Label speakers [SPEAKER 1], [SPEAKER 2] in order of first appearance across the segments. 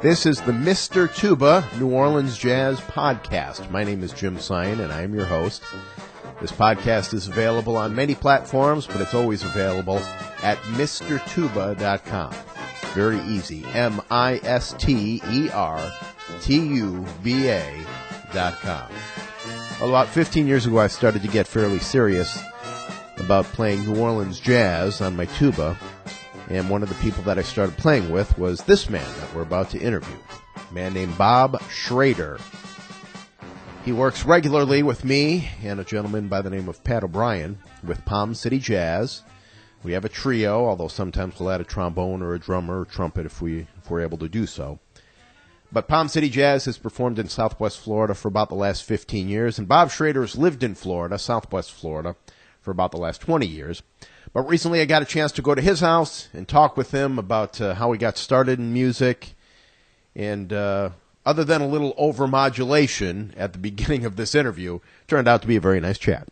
[SPEAKER 1] This is the Mr. Tuba New Orleans Jazz Podcast. My name is Jim Syoen, and I am your host. This podcast is available on many platforms, but it's always available at MrTuba.com. Very easy. MisterTuba.com. Well, about 15 years ago, I started to get fairly serious about playing New Orleans jazz on my tuba. And one of the people that I started playing with was this man that we're about to interview, a man named Bob Schroeder. He works regularly with me and a gentleman by the name of Pat O'Brien with Palm City Jazz. We have a trio, although sometimes we'll add a trombone or a drummer or trumpet if we're able to do so. But Palm City Jazz has performed in Southwest Florida for about the last 15 years, and Bob Schroeder has lived in Florida, Southwest Florida, for about the last 20 years. But recently I got a chance to go to his house and talk with him about how he got started in music. And other than a little overmodulation at the beginning of this interview, turned out to be a very nice chat.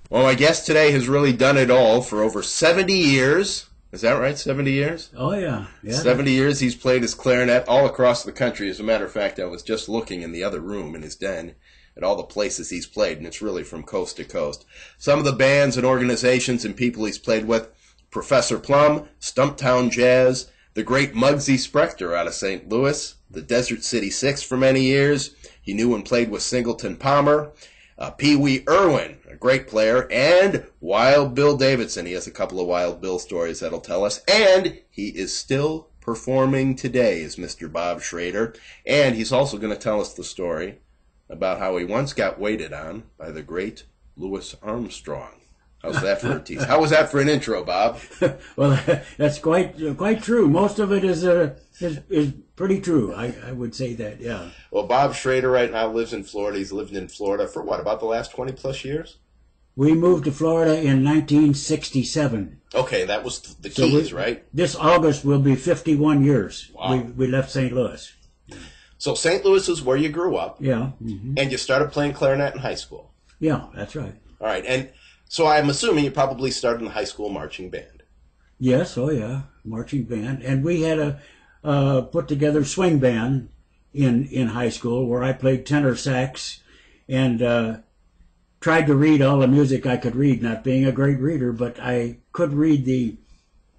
[SPEAKER 1] Well, my guest today has really done it all for over 70 years. Is that right, 70 years?
[SPEAKER 2] Oh, yeah.
[SPEAKER 1] 70 years he's played his clarinet all across the country. As a matter of fact, I was just looking in the other room in his den at all the places he's played, and it's really from coast to coast. Some of the bands and organizations and people he's played with: Professor Plum, Stumptown Jazz, the great Muggsy Spector out of St. Louis, the Desert City Six for many years. He knew and played with Singleton Palmer, Pee Wee Irwin, a great player, and Wild Bill Davidson. He has a couple of Wild Bill stories that'll tell us. And he is still performing today as Mr. Bob Schroeder. And he's also going to tell us the story about how he once got waited on by the great Louis Armstrong. How's that for a tease? How was that for an intro, Bob?
[SPEAKER 2] Well, that's quite true. Most of it is pretty true. I would say that, yeah.
[SPEAKER 1] Well, Bob Schroeder right now lives in Florida. He's lived in Florida for what, about the last 20 plus years?
[SPEAKER 2] We moved to Florida in 1967.
[SPEAKER 1] Okay, that was the Keys, right?
[SPEAKER 2] This August will be 51 years.
[SPEAKER 1] Wow.
[SPEAKER 2] We left St. Louis.
[SPEAKER 1] So St. Louis is where you grew up.
[SPEAKER 2] Yeah. Mm-hmm.
[SPEAKER 1] And you started playing clarinet in high school.
[SPEAKER 2] Yeah, that's right.
[SPEAKER 1] All right. And so I'm assuming you probably started in the high school marching band.
[SPEAKER 2] Yes, oh yeah, marching band. And we had a put together swing band in high school where I played tenor sax and tried to read all the music I could read, not being a great reader, but I could read the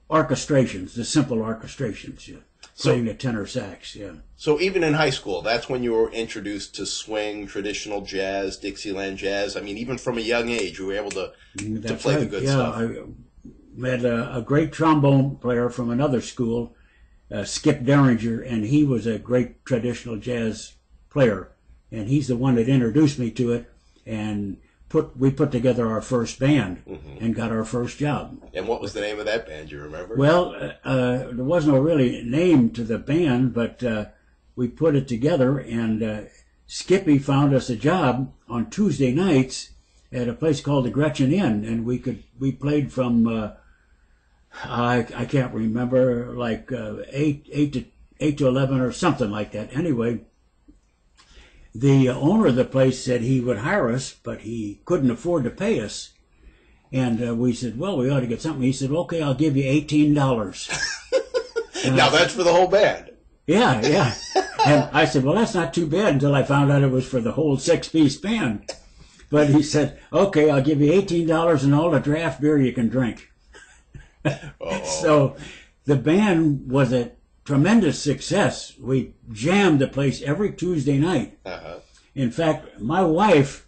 [SPEAKER 2] orchestrations, the simple orchestrations, yeah. Playing the tenor sax, yeah.
[SPEAKER 1] So even in high school, that's when you were introduced to swing, traditional jazz, Dixieland jazz. I mean, even from a young age, you were able to play the good stuff. I
[SPEAKER 2] met a great trombone player from another school, Skip Derringer, and he was a great traditional jazz player. And he's the one that introduced me to it, and we put together our first band and got our first job.
[SPEAKER 1] And what was the name of that band, do you remember?
[SPEAKER 2] Well, there was no really name to the band, but we put it together, and Skippy found us a job on Tuesday nights at a place called the Gretchen Inn, and we played from I can't remember, like 8 to 11 or something like that. Anyway, the owner of the place said he would hire us, but he couldn't afford to pay us. And we said, well, we ought to get something. He said, okay, I'll give you $18.
[SPEAKER 1] Now that's for the whole band.
[SPEAKER 2] Yeah, yeah. And I said, well, that's not too bad, until I found out it was for the whole 6-piece band. But he said, okay, I'll give you $18 and all the draft beer you can drink. So the band was a tremendous success. We jammed the place every Tuesday night. In fact, my wife,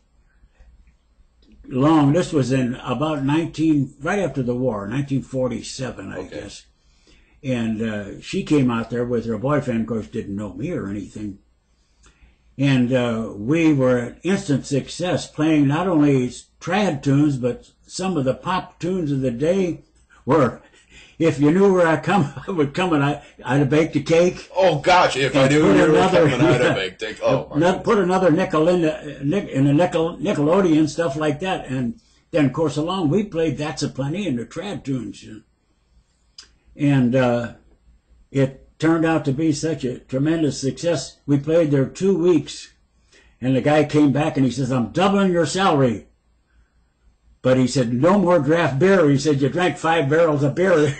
[SPEAKER 2] this was in about right after the war, 1947, I guess. And she came out there with her boyfriend, of course, didn't know me or anything. And we were an instant success, playing not only trad tunes, but some of the pop tunes of the day were, if you knew where I would come and I'd bake the cake.
[SPEAKER 1] Oh gosh, if I knew where you were coming, I'd have baked the cake. Oh,
[SPEAKER 2] put another nickel in the Nickelodeon, stuff like that. And then, of course, we played That's a Plenty and the trad tunes. And it turned out to be such a tremendous success. We played there 2 weeks, and the guy came back and he says, I'm doubling your salary. But he said, no more draft beer. He said, you drank 5 barrels of beer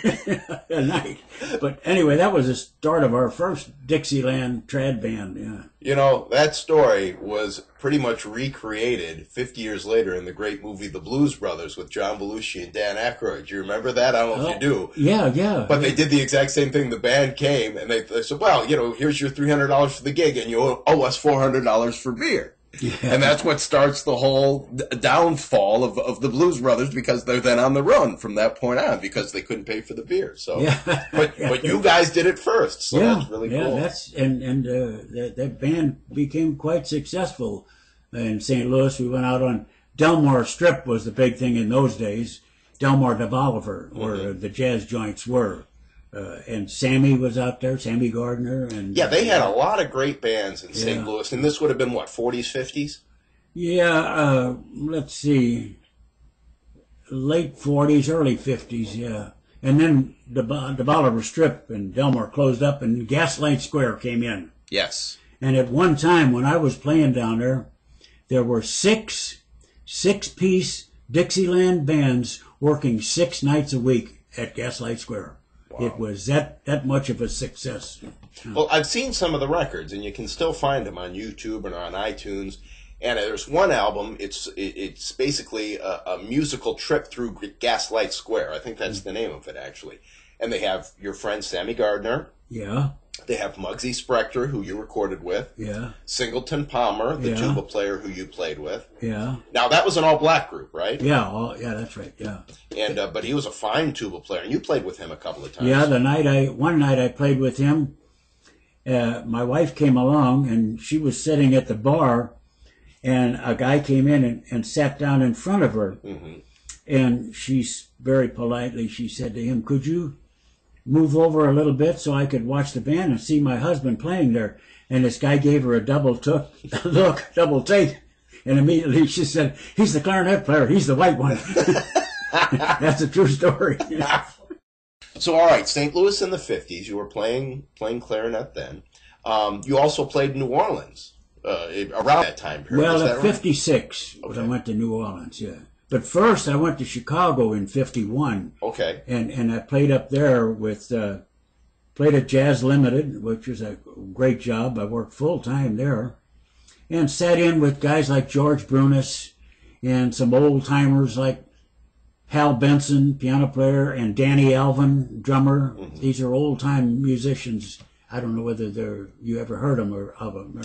[SPEAKER 2] a night. But anyway, that was the start of our first Dixieland trad band. Yeah.
[SPEAKER 3] You know, that story was pretty much recreated 50 years later in the great movie The Blues Brothers with John Belushi and Dan Aykroyd. Do you remember that? I don't know if you do.
[SPEAKER 2] Yeah, yeah.
[SPEAKER 3] But they did the exact same thing. The band came and they said, well, you know, here's your $300 for the gig and you owe us $400 for beer. Yeah. And that's what starts the whole downfall of the Blues Brothers, because they're then on the run from that point on because they couldn't pay for the beer. So,
[SPEAKER 2] yeah.
[SPEAKER 3] but you guys did it first, so that's really cool.
[SPEAKER 2] That band became quite successful in St. Louis. We went out on Delmar Strip was the big thing in those days. Delmar de Bolivar, where the jazz joints were. And Sammy was out there, Sammy Gardner. And
[SPEAKER 3] yeah, they had a lot of great bands in St. Louis. And this would have been, what, 40s, 50s?
[SPEAKER 2] Yeah, let's see. Late 40s, early 50s, yeah. And then the Bolivar Strip and Delmar closed up and Gaslight Square came in.
[SPEAKER 3] Yes.
[SPEAKER 2] And at one time when I was playing down there were six piece Dixieland bands working 6 nights a week at Gaslight Square. Wow. It was that much of a success.
[SPEAKER 3] Well, I've seen some of the records, and you can still find them on YouTube and on iTunes. And there's one album. It's basically a musical trip through Gaslight Square. I think that's the name of it, actually. And they have your friend Sammy Gardner.
[SPEAKER 2] Yeah.
[SPEAKER 3] They have Muggsy Spector, who you recorded with.
[SPEAKER 2] Yeah.
[SPEAKER 3] Singleton Palmer, the tuba player who you played with.
[SPEAKER 2] Yeah.
[SPEAKER 3] Now, that was an all-black group, right?
[SPEAKER 2] Yeah, that's right, yeah.
[SPEAKER 3] And but he was a fine tuba player, and you played with him a couple of times.
[SPEAKER 2] Yeah, one night I played with him. My wife came along, and she was sitting at the bar, and a guy came in and sat down in front of her. Mm-hmm. And very politely, she said to him, could you move over a little bit so I could watch the band and see my husband playing there? And this guy gave her a double take. And immediately she said, he's the clarinet player. He's the white one. That's a true story.
[SPEAKER 3] So, all right, St. Louis in the 50s, you were playing clarinet then. You also played New Orleans around that time period.
[SPEAKER 2] Well, at 56, okay. I went to New Orleans, yeah. But first, I went to Chicago in 51.
[SPEAKER 3] Okay.
[SPEAKER 2] And I played up there with, played at Jazz Limited, which was a great job. I worked full-time there. And sat in with guys like George Brunis and some old-timers like Hal Benson, piano player, and Danny Alvin, drummer. Mm-hmm. These are old-time musicians. I don't know whether you ever heard of them or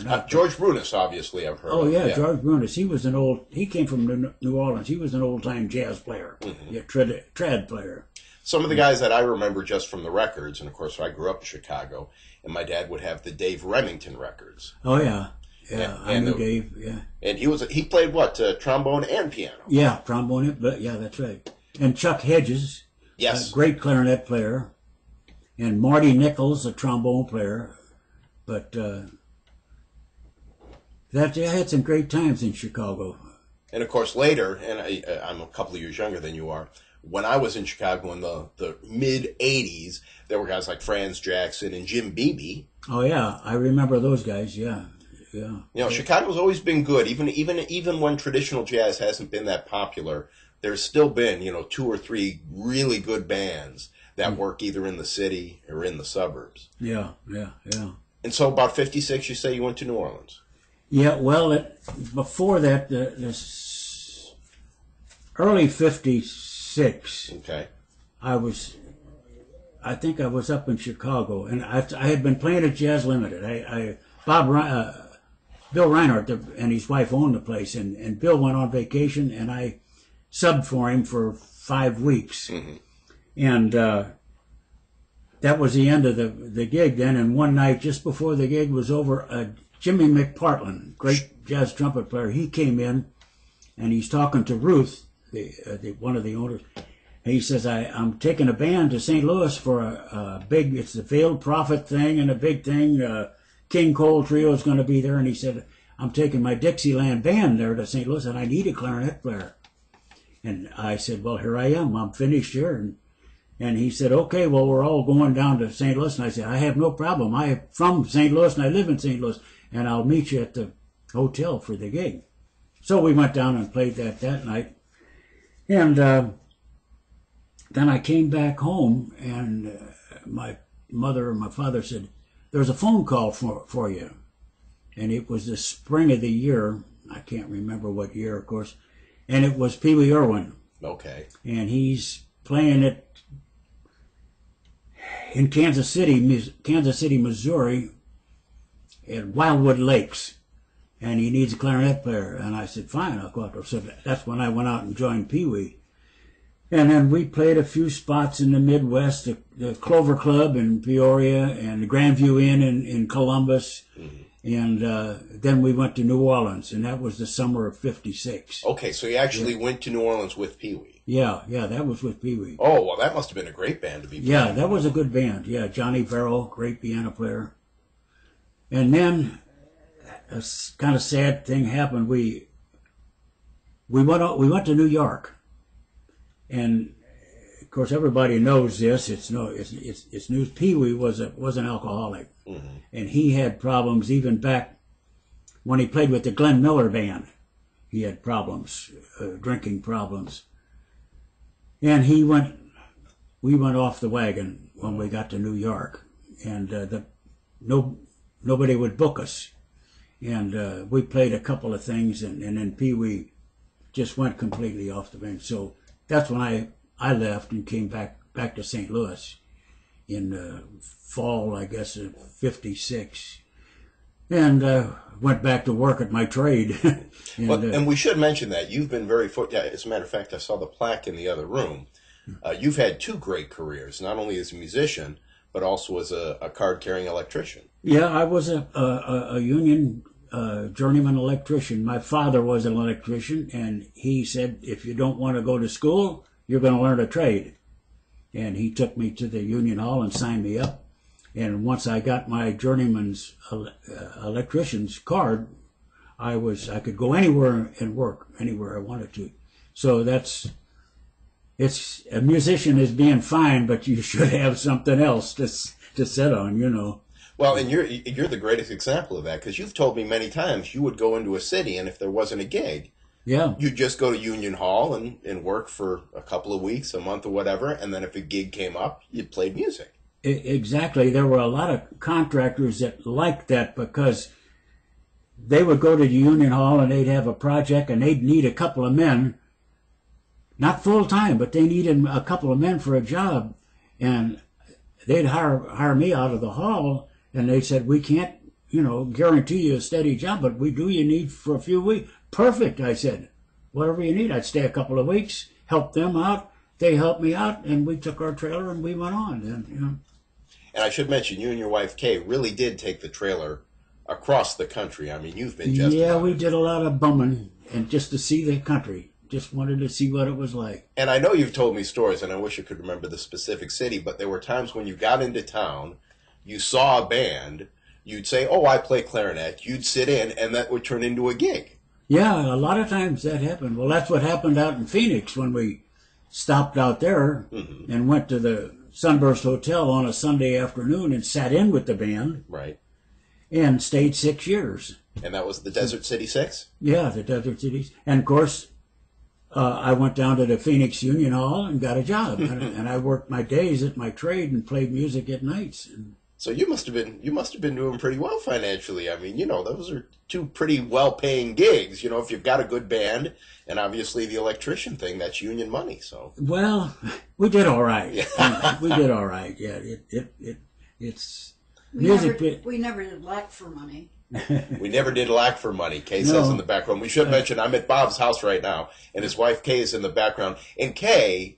[SPEAKER 2] not.
[SPEAKER 3] George Brunis, obviously, I've heard of.
[SPEAKER 2] Oh, yeah, George Brunis. He came from New Orleans. He was an old-time jazz player, trad player.
[SPEAKER 3] Some of the guys that I remember just from the records, and of course I grew up in Chicago, and my dad would have the Dave Remington records.
[SPEAKER 2] Oh, yeah. Yeah, I knew Dave, yeah.
[SPEAKER 3] And he played what, trombone and piano?
[SPEAKER 2] Yeah, trombone, but yeah, that's right. And Chuck Hedges,
[SPEAKER 3] yes,
[SPEAKER 2] a great clarinet player. And Marty Nichols, a trombone player. But I had some great times in Chicago.
[SPEAKER 3] And of course later, and I'm a couple of years younger than you are, when I was in Chicago in the mid-'80s, there were guys like Franz Jackson and Jim Beebe.
[SPEAKER 2] Oh, yeah. I remember those guys, yeah. Yeah.
[SPEAKER 3] You know, Chicago's always been good. Even when traditional jazz hasn't been that popular, there's still been, 2 or 3 really good bands that work either in the city or in the suburbs.
[SPEAKER 2] Yeah.
[SPEAKER 3] And so about 56, you say you went to New Orleans.
[SPEAKER 2] Yeah, well, before that, this early 56,
[SPEAKER 3] okay.
[SPEAKER 2] I think I was up in Chicago, and I had been playing at Jazz Limited. Bill Reinhardt and his wife owned the place, and Bill went on vacation, and I subbed for him for 5 weeks. Mm-hmm. And that was the end of the gig then. And one night, just before the gig was over, Jimmy McPartland, great jazz trumpet player, he came in, and he's talking to Ruth, one of the owners. And he says, I'm taking a band to St. Louis for it's the Veiled Prophet thing and a big thing. King Cole Trio is going to be there. And he said, I'm taking my Dixieland band there to St. Louis, and I need a clarinet player. And I said, well, here I am. I'm finished here. And he said, okay, well, we're all going down to St. Louis. And I said, I have no problem. I'm from St. Louis, and I live in St. Louis, and I'll meet you at the hotel for the gig. So we went down and played that night. And then I came back home, and my mother and my father said, "There's a phone call for you." And it was the spring of the year. I can't remember what year, of course. And it was Pee Wee Irwin.
[SPEAKER 3] Okay.
[SPEAKER 2] And he's playing it in Kansas City, Missouri, at Wildwood Lakes. And he needs a clarinet player. And I said, fine, I'll go out there. So that's when I went out and joined Pee Wee. And then we played a few spots in the Midwest, the Clover Club in Peoria and the Grandview Inn in Columbus. Mm-hmm. And then we went to New Orleans, and that was the summer of '56.
[SPEAKER 3] Okay, so you actually went to New Orleans with Pee Wee.
[SPEAKER 2] Yeah, that was with Pee Wee.
[SPEAKER 3] Oh, well, that must have been a great band to be playing.
[SPEAKER 2] Yeah, that was a good band. Yeah, Johnny Verrill, great piano player. And then a kind of sad thing happened. We went to New York, and of course everybody knows this. It's news. Pee Wee was an alcoholic, mm-hmm. and he had problems even back when he played with the Glenn Miller Band. He had problems, drinking problems, and we went off the wagon when we got to New York, and nobody would book us. And we played a couple of things, and then Pee Wee just went completely off the bench. So that's when I left and came back to St. Louis in fall, I guess, of '56, and went back to work at my trade.
[SPEAKER 3] and we should mention that you've been very as a matter of fact, I saw the plaque in the other room. You've had two great careers, not only as a musician, but also as a card-carrying electrician.
[SPEAKER 2] Yeah, I was a union journeyman electrician. My father was an electrician, and he said, if you don't want to go to school, you're going to learn a trade. And he took me to the union hall and signed me up. And once I got my journeyman's electrician's card, I could go anywhere and work anywhere I wanted to. So it's a musician is being fine, but you should have something else to sit on, you know.
[SPEAKER 3] Well, and you're the greatest example of that, because you've told me many times you would go into a city, and if there wasn't a gig,
[SPEAKER 2] yeah,
[SPEAKER 3] you'd just go to Union Hall and work for a couple of weeks, a month, or whatever, and then if a gig came up, you played music.
[SPEAKER 2] Exactly. There were a lot of contractors that liked that, because they would go to the Union Hall and they'd have a project and they'd need a couple of men, not full time, but they needed a couple of men for a job, and they'd hire me out of the hall, and they said, we can't, guarantee you a steady job, but we do you need for a few weeks. Perfect, I said. Whatever you need. I'd stay a couple of weeks, help them out. They helped me out, and we took our trailer and we went on.
[SPEAKER 3] And I should mention, you and your wife, Kay, really did take the trailer across the country. I mean, you've been just...
[SPEAKER 2] Yeah, we did a lot of bumming, and just to see the country. Just wanted to see what it was like.
[SPEAKER 3] And I know you've told me stories, and I wish I could remember the specific city, but there were times when you got into town, you saw a band, you'd say, oh, I play clarinet, you'd sit in, and that would turn into a gig.
[SPEAKER 2] Yeah, a lot of times that happened. Well, that's what happened out in Phoenix when we stopped out there mm-hmm. and went to the Sunburst Hotel on a Sunday afternoon and sat in with the band.
[SPEAKER 3] Right.
[SPEAKER 2] And stayed 6 years.
[SPEAKER 3] And that was the Desert City Six?
[SPEAKER 2] Yeah, the Desert Cities. And, of course, I went down to the Phoenix Union Hall and got a job. and I worked my days at my trade and played music at nights.
[SPEAKER 3] So you must have been doing pretty well financially. I mean, those are two pretty well-paying gigs. If you've got a good band, and obviously the electrician thing, that's union money. So
[SPEAKER 2] well, we did all right.
[SPEAKER 3] Yeah.
[SPEAKER 2] We did all right. Yeah, it's
[SPEAKER 4] music. We never did lack for money.
[SPEAKER 3] We never did lack for money, Kay says in the background. We should mention I'm at Bob's house right now, and his wife Kay is in the background. And Kay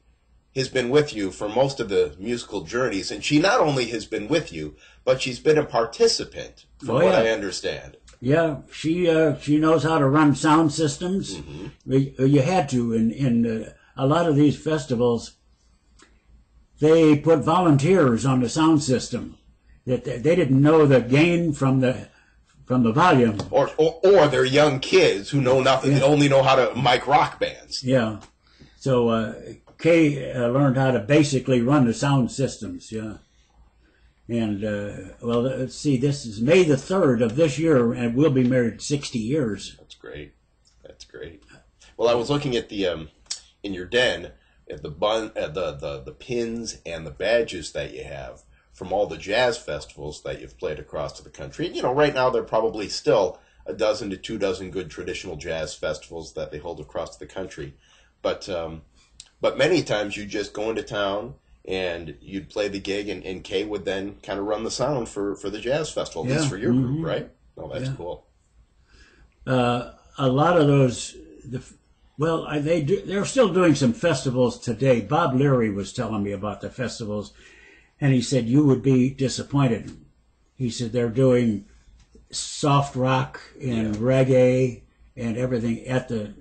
[SPEAKER 3] has been with you for most of the musical journeys, and she not only has been with you, but she's been a participant, from what I understand.
[SPEAKER 2] Yeah, she knows how to run sound systems. Mm-hmm. You had to in a lot of these festivals. They put volunteers on the sound system that they didn't know the gain from the volume,
[SPEAKER 3] or they're young kids who know nothing. They only know how to mic rock bands.
[SPEAKER 2] Yeah, so Kay learned how to basically run the sound systems. Yeah. And, well, let's see, this is May the 3rd of this year, and we'll be married 60 years.
[SPEAKER 3] That's great. That's great. Well, I was looking at the in your den the pins and the badges that you have from all the jazz festivals that you've played across the country. And, right now there are probably still a dozen to 24 good traditional jazz festivals that they hold across the country. But many times you just go into town and you'd play the gig, and Kay would then kind of run the sound for the jazz festival, at least for your group, right? Oh, that's cool.
[SPEAKER 2] A lot of those, they're still doing some festivals today. Bob Leary was telling me about the festivals, and he said, you would be disappointed. He said they're doing soft rock and reggae and everything at the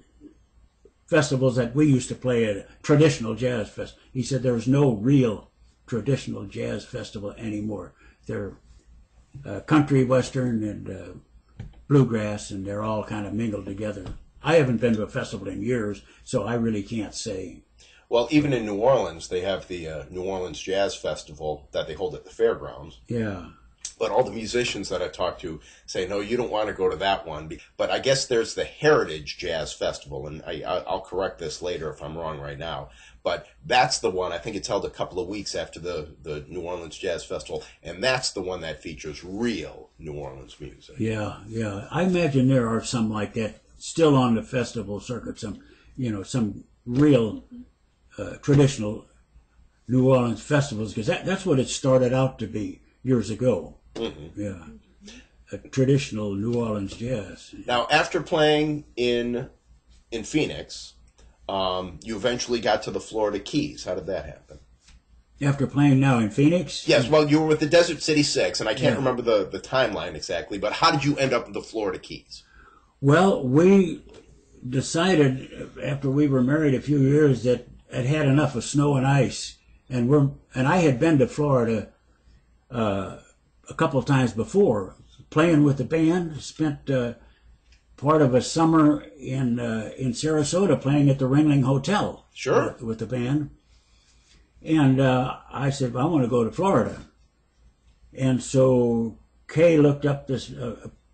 [SPEAKER 2] festivals that we used to play at, a traditional jazz fest. He said there's no real traditional jazz festival anymore. They're country, western, and bluegrass, and they're all kind of mingled together. I haven't been to a festival in years, so I really can't say.
[SPEAKER 3] Well, even in New Orleans, they have the New Orleans Jazz Festival that they hold at the fairgrounds.
[SPEAKER 2] Yeah.
[SPEAKER 3] But all the musicians that I talk to say, no, you don't want to go to that one. But I guess there's the Heritage Jazz Festival, and I'll correct this later if I'm wrong right now. But that's the one, I think it's held a couple of weeks after the New Orleans Jazz Festival, and that's the one that features real New Orleans music.
[SPEAKER 2] Yeah. I imagine there are some like that still on the festival circuit, some real traditional New Orleans festivals, because that's what it started out to be years ago. Mm-hmm. Yeah, a traditional New Orleans jazz.
[SPEAKER 3] Now, after playing in Phoenix, you eventually got to the Florida Keys. How did that happen?
[SPEAKER 2] After playing now in Phoenix?
[SPEAKER 3] Yes, well, you were with the Desert City Six, and I can't remember the timeline exactly, but how did you end up in the Florida Keys?
[SPEAKER 2] Well, we decided after we were married a few years that it had enough of snow and ice, and I had been to Florida a couple of times before, playing with the band. Spent part of a summer in Sarasota playing at the Ringling Hotel.
[SPEAKER 3] Sure.
[SPEAKER 2] With the band. And I said, well, I want to go to Florida. And so Kay looked up this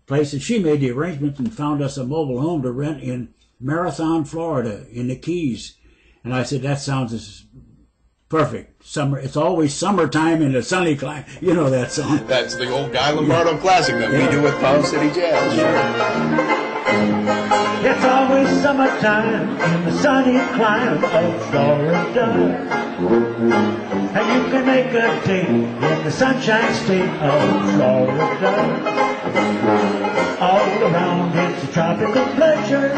[SPEAKER 2] place, and she made the arrangements and found us a mobile home to rent in Marathon, Florida, in the Keys. And I said, that sounds perfect. Summer. It's always summertime in a sunny climate. You know that song.
[SPEAKER 3] That's the old Guy Lombardo classic that we do with Pound City Jazz. Sure.
[SPEAKER 5] It's always summertime in the sunny climate of Florida. And you can make a date in the sunshine state of Florida. All around it's a tropical pleasure.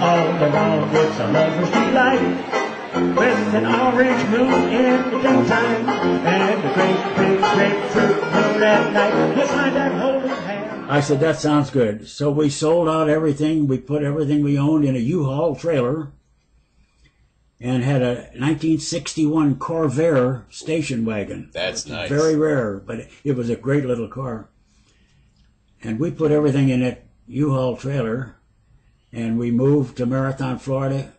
[SPEAKER 5] All around it's a lover's delight. With an orange moon in the daytime and a great big grapefruit moon at night. You'll find that holding hand.
[SPEAKER 2] I said, that sounds good. So we sold out everything. We put everything we owned in a U-Haul trailer and had a 1961 Corvair station wagon.
[SPEAKER 3] That's nice.
[SPEAKER 2] Very rare, but it was a great little car. And we put everything in that U-Haul trailer, and we moved to Marathon, Florida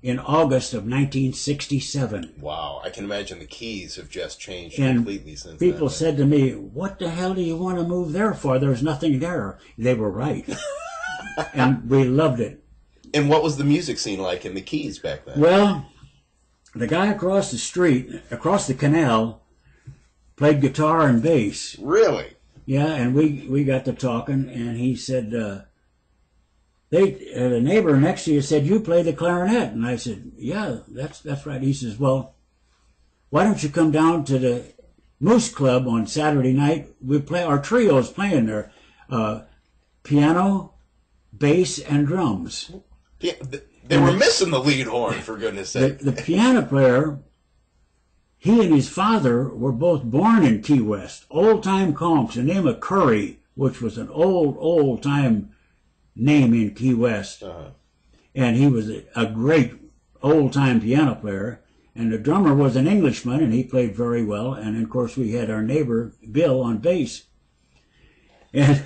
[SPEAKER 2] in August of 1967.
[SPEAKER 3] Wow, I can imagine the Keys have just changed completely since
[SPEAKER 2] people
[SPEAKER 3] then.
[SPEAKER 2] said to me, what the hell do you want to move there for? There's nothing there. They were right. And we loved it.
[SPEAKER 3] And what was the music scene like in the Keys back then?
[SPEAKER 2] Well, the guy across the street, across the canal, played guitar and bass.
[SPEAKER 3] Really?
[SPEAKER 2] Yeah, and we got to talking, and he said, the neighbor next to you said, you play the clarinet. And I said, yeah, that's right. He says, well, why don't you come down to the Moose Club on Saturday night? We play, our trio's playing there. Piano, bass, and drums.
[SPEAKER 3] They were missing the lead horn, for goodness sake.
[SPEAKER 2] The piano player, he and his father were both born in Key West. Old-time conch, the name of Curry, which was an old-time name in Key West. Uh-huh. And he was a great old-time piano player. And the drummer was an Englishman, and he played very well. And, of course, we had our neighbor, Bill, on bass. And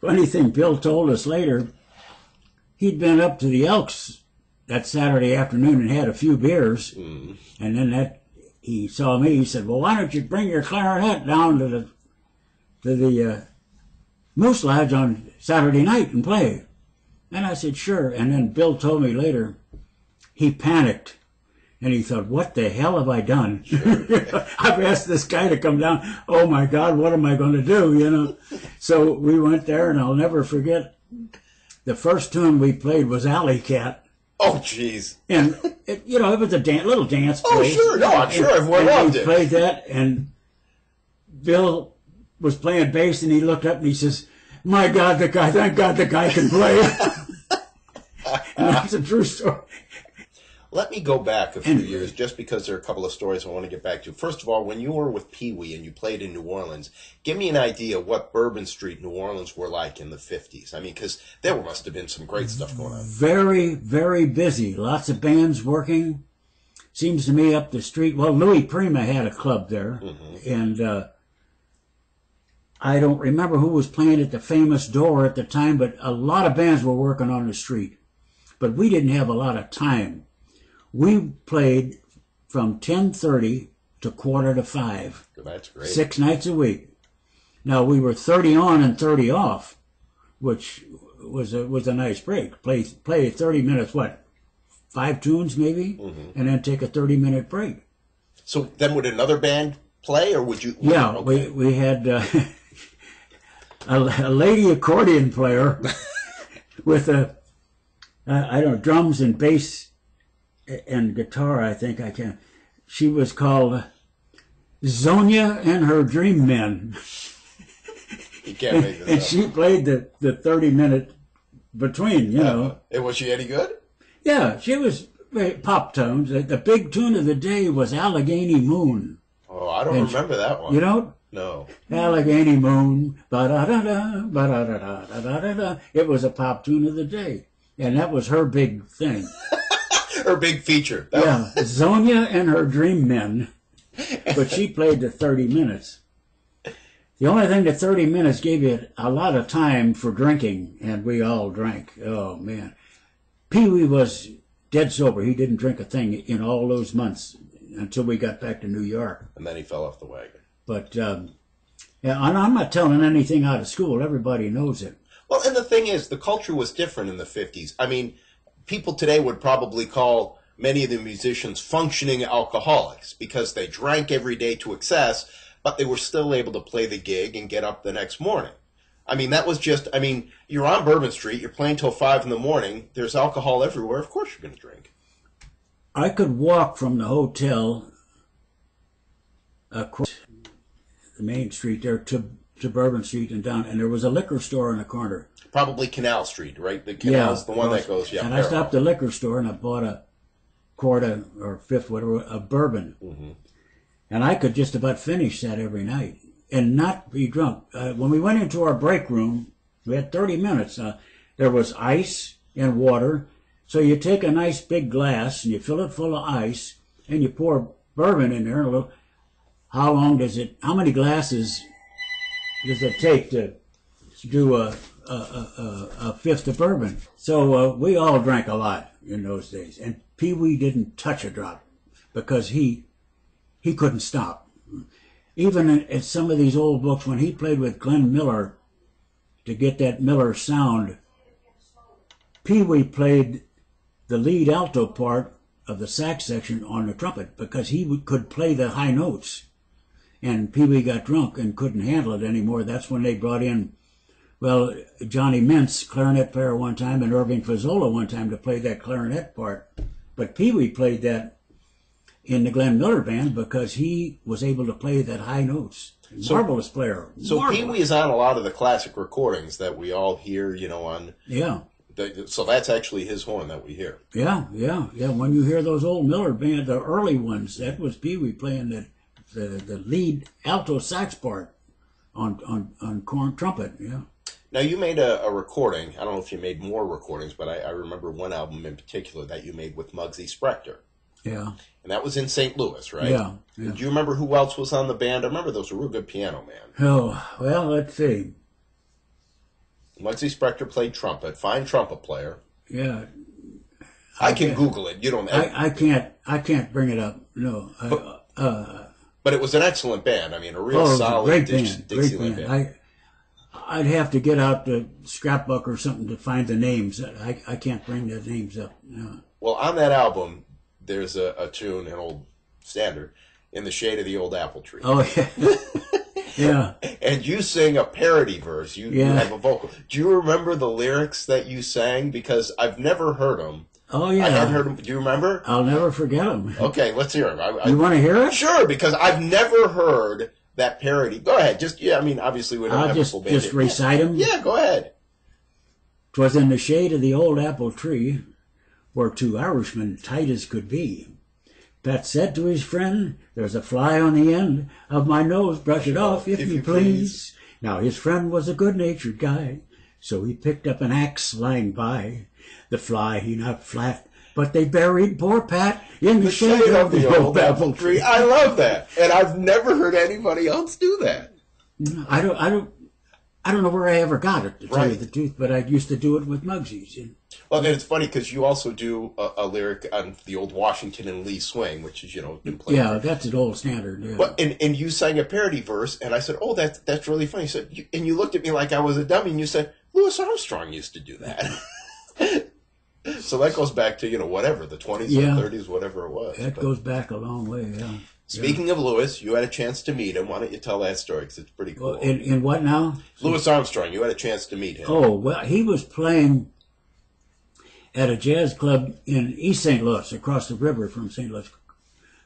[SPEAKER 2] funny thing, Bill told us later, he'd been up to the Elks that Saturday afternoon and had a few beers. Mm. And then he saw me, he said, well, why don't you bring your clarinet down to the Moose Lodge on Saturday night and play? And I said, sure. And then Bill told me later, he panicked And he thought, what the hell have I done? I've asked this guy to come down. Oh, my God, what am I going to do, So we went there, and I'll never forget, the first tune we played was Alley Cat.
[SPEAKER 3] Oh, jeez.
[SPEAKER 2] And, it was a little dance
[SPEAKER 3] Oh,
[SPEAKER 2] place.
[SPEAKER 3] sure. No, I'm sure everyone loved it.
[SPEAKER 2] We played that, and Bill was playing bass, and he looked up and he says, thank God the guy can play. And that's a true story.
[SPEAKER 3] Let me go back a few years, just because there are a couple of stories I want to get back to. First of all, when you were with Pee Wee and you played in New Orleans, give me an idea what Bourbon Street, New Orleans were like in the 50s. I mean, because there must have been some great stuff going on.
[SPEAKER 2] Very, very busy. Lots of bands working. Seems to me up the street. Well, Louis Prima had a club there. And I don't remember who was playing at the Famous Door at the time, but a lot of bands were working on the street. But we didn't have a lot of time. We played from 10:30 to 4:45.
[SPEAKER 3] That's great.
[SPEAKER 2] 6 nights a week. Now, we were 30 on and 30 off, which was a nice break. Play 30 minutes, 5 tunes maybe? And then take a 30-minute break.
[SPEAKER 3] So then would another band play, or would you?
[SPEAKER 2] Yeah,
[SPEAKER 3] okay.
[SPEAKER 2] we had a lady accordion player with drums and bass and guitar, I think I can. She was called Zonia and her Dream Men.
[SPEAKER 3] You can't make this
[SPEAKER 2] and
[SPEAKER 3] up.
[SPEAKER 2] she played the 30-minute between,
[SPEAKER 3] And was she any good?
[SPEAKER 2] Yeah, she was pop tones. The big tune of the day was Allegheny Moon.
[SPEAKER 3] Oh, I don't remember that one.
[SPEAKER 2] You don't?
[SPEAKER 3] No.
[SPEAKER 2] Allegheny Moon, ba-da-da-da, ba-da-da-da-da-da-da. It was a pop tune of the day. And that was her big thing.
[SPEAKER 3] Her big feature.
[SPEAKER 2] Zonia and her Dream Men. But she played the 30 minutes. The only thing the 30 minutes gave you a lot of time for drinking, and we all drank. Oh, man. Pee Wee was dead sober. He didn't drink a thing in all those months until we got back to New York.
[SPEAKER 3] And then he fell off the wagon.
[SPEAKER 2] But, and I'm not telling anything out of school. Everybody knows it.
[SPEAKER 3] Well, and the thing is, the culture was different in the 50s. I mean, people today would probably call many of the musicians functioning alcoholics because they drank every day to excess, but they were still able to play the gig and get up the next morning. I mean, that was just, you're on Bourbon Street, you're playing till 5 in the morning, there's alcohol everywhere, of course you're going to drink.
[SPEAKER 2] I could walk from the hotel across the main street there to Bourbon Street and down, and there was a liquor store in the corner.
[SPEAKER 3] Probably Canal Street, right? The canal's the one that goes,
[SPEAKER 2] And I stopped at the liquor store and I bought a quart or fifth, whatever, of bourbon. And I could just about finish that every night and not be drunk. When we went into our break room, we had 30 minutes. There was ice and water. So you take a nice big glass and you fill it full of ice and you pour bourbon in there. How many glasses does it take to do a fifth of bourbon? So we all drank a lot in those days. And Pee Wee didn't touch a drop because he couldn't stop. Even in some of these old books, when he played with Glenn Miller to get that Miller sound, Pee Wee played the lead alto part of the sax section on the trumpet because he could play the high notes. And Pee Wee got drunk and couldn't handle it anymore. That's when they brought in, Johnny Mintz, clarinet player one time, and Irving Fazzola one time to play that clarinet part. But Pee Wee played that in the Glenn Miller band because he was able to play that high notes. Marvelous player.
[SPEAKER 3] So Pee Wee is on a lot of the classic recordings that we all hear, on...
[SPEAKER 2] Yeah.
[SPEAKER 3] So that's actually his horn that we hear.
[SPEAKER 2] Yeah. When you hear those old Miller band, the early ones, that was Pee Wee playing the lead alto sax part on corn trumpet. Yeah.
[SPEAKER 3] Now you made a recording. I don't know if you made more recordings, but I remember one album in particular that you made with Muggsy Spector.
[SPEAKER 2] Yeah.
[SPEAKER 3] And that was in St. Louis, right?
[SPEAKER 2] Yeah.
[SPEAKER 3] Do you remember who else was on the band? I remember there was a real good piano man.
[SPEAKER 2] Oh, well, let's see.
[SPEAKER 3] Muggsy Spector played trumpet. Fine trumpet player.
[SPEAKER 2] Yeah.
[SPEAKER 3] I can Google it. You don't.
[SPEAKER 2] I can't bring it up. No.
[SPEAKER 3] But it was an excellent band. I mean, a real solid
[SPEAKER 2] great band.
[SPEAKER 3] Dixieland band.
[SPEAKER 2] I'd have to get out the scrapbook or something to find the names. I can't bring the names up. No.
[SPEAKER 3] Well, on that album, there's a tune, an old standard, In the Shade of the Old Apple Tree.
[SPEAKER 2] Oh, yeah. Yeah.
[SPEAKER 3] And you sing a parody verse. You have a vocal. Do you remember the lyrics that you sang? Because I've never heard them.
[SPEAKER 2] Oh, yeah.
[SPEAKER 3] I hadn't heard them. Do you remember?
[SPEAKER 2] I'll never forget them.
[SPEAKER 3] Okay, let's hear them.
[SPEAKER 2] You want to hear it?
[SPEAKER 3] Sure, because I've never heard that parody. Go ahead. Just, I mean, obviously we don't have a full band.
[SPEAKER 2] I'll just recite them.
[SPEAKER 3] Yeah, go ahead.
[SPEAKER 2] 'Twas in the shade of the old apple tree, where two Irishmen tight as could be. Pat said to his friend, there's a fly on the end of my nose, brush it off if you please. Now his friend was a good-natured guy, so he picked up an axe lying by. The fly he knocked flat, but they buried poor Pat in the shade of the old apple tree.
[SPEAKER 3] I love that, and I've never heard anybody else do that.
[SPEAKER 2] I don't know where I ever got it, to tell you the truth, but I used to do it with Mugsies.
[SPEAKER 3] Well, then it's funny because you also do a lyric on the old Washington and Lee swing, which is, been played.
[SPEAKER 2] Yeah, that's an old standard. Yeah.
[SPEAKER 3] But, and you sang a parody verse, and I said, oh, that's really funny. And you looked at me like I was a dummy, and you said, Louis Armstrong used to do that. So that goes back to, whatever, the 20s or 30s, whatever it was.
[SPEAKER 2] That goes back a long way, yeah.
[SPEAKER 3] Speaking of Louis, you had a chance to meet him. Why don't you tell that story, because it's pretty cool.
[SPEAKER 2] Well, in what now?
[SPEAKER 3] Louis Armstrong, you had a chance to meet him.
[SPEAKER 2] Oh, well, he was playing at a jazz club in East St. Louis, across the river from St. Louis,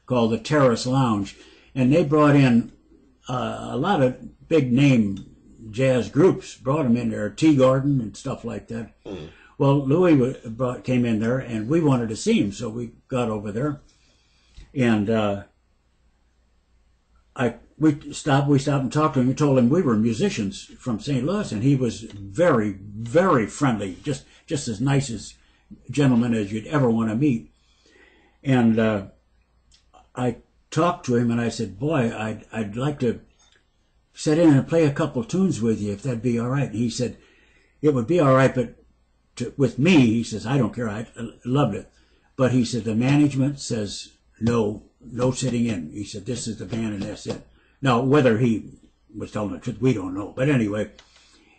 [SPEAKER 2] called the Terrace Lounge. And they brought in a lot of big-name jazz groups, brought them in there, T. Gordon and stuff like that. Mm. Well, Louis came in there, and we wanted to see him, so we got over there. And we stopped and talked to him. We told him we were musicians from St. Louis, and he was very, very friendly, just as nice as gentleman as you'd ever want to meet. And I talked to him, and I said, boy, I'd like to sit in and play a couple tunes with you, if that'd be all right. And he said, it would be all right, but with me, he says, I don't care, I loved it. But he said, the management says, no sitting in. He said, this is the band and that's it. Now, whether he was telling the truth, we don't know. But anyway,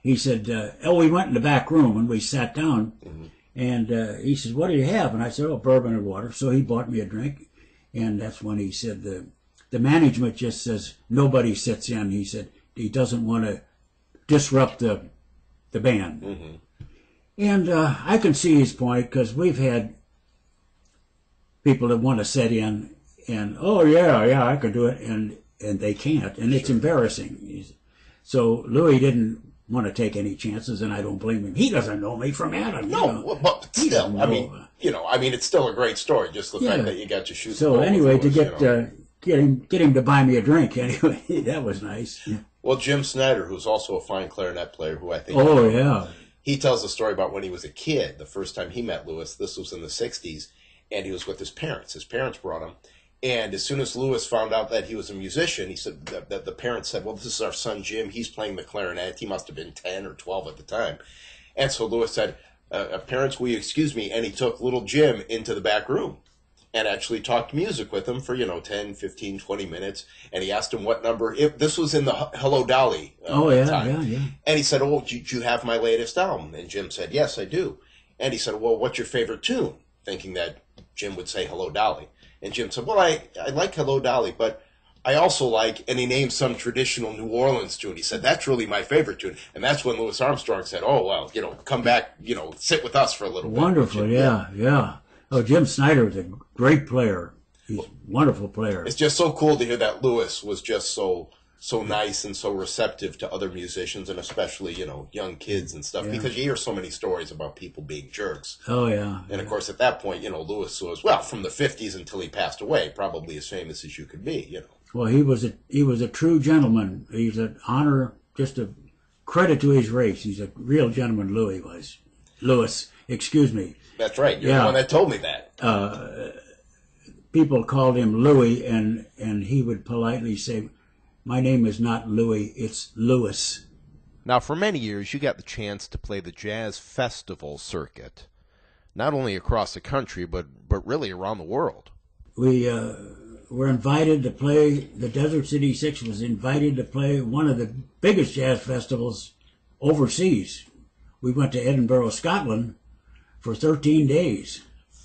[SPEAKER 2] he said, we went in the back room and we sat down. Mm-hmm. And he says, what do you have? And I said, bourbon and water. So he bought me a drink. And that's when he said, the management just says, nobody sits in. He said, he doesn't want to disrupt the band. Mm-hmm. And I can see his point, because we've had people that want to sit in and, I can do it, and they can't, and it's embarrassing. So Louis didn't want to take any chances, and I don't blame him. He doesn't know me from Adam.
[SPEAKER 3] No, but still, I mean, it's still a great story, just the fact that you got to shoot.
[SPEAKER 2] So anyway, to get him to buy me a drink, anyway, that was nice. Yeah.
[SPEAKER 3] Well, Jim Snyder, who's also a fine clarinet player, who I think...
[SPEAKER 2] Oh, yeah.
[SPEAKER 3] He tells a story about when he was a kid, the first time he met Louis. This was in the 60s, and he was with his parents. His parents brought him. And as soon as Louis found out that he was a musician, he said that the parents said, well, this is our son Jim. He's playing the clarinet. He must have been 10 or 12 at the time. And so Louis said, parents, will you excuse me? And he took little Jim into the back room and actually talked music with him for, 10, 15, 20 minutes. And he asked him what number. This was in the Hello Dolly time.
[SPEAKER 2] Yeah.
[SPEAKER 3] And he said, do you have my latest album? And Jim said, yes, I do. And he said, well, what's your favorite tune? Thinking that Jim would say Hello Dolly. And Jim said, well, I like Hello Dolly, but I also like, and he named some traditional New Orleans tune. He said, that's really my favorite tune. And that's when Louis Armstrong said, oh, well, come back, sit with us for a little bit.
[SPEAKER 2] Wonderful, yeah. Oh, Jim Snyder was a great player. He's a wonderful player.
[SPEAKER 3] It's just so cool to hear that Louis was just so nice and so receptive to other musicians, and especially, young kids and stuff, because you hear so many stories about people being jerks.
[SPEAKER 2] Oh, yeah.
[SPEAKER 3] And, of course, at that point, Louis was, well, from the 50s until he passed away, probably as famous as you could be,
[SPEAKER 2] Well, he was a true gentleman. He's an honor, just a credit to his race. He's a real gentleman, Louis was. Louis, excuse me.
[SPEAKER 3] That's right. You're the one that told me that.
[SPEAKER 2] People called him Louis, and he would politely say, my name is not Louis, it's Louis.
[SPEAKER 1] Now, for many years, you got the chance to play the jazz festival circuit, not only across the country, but really around the world.
[SPEAKER 2] We were invited to play, the Desert City Six was invited to play one of the biggest jazz festivals overseas. We went to Edinburgh, Scotland for 13 days.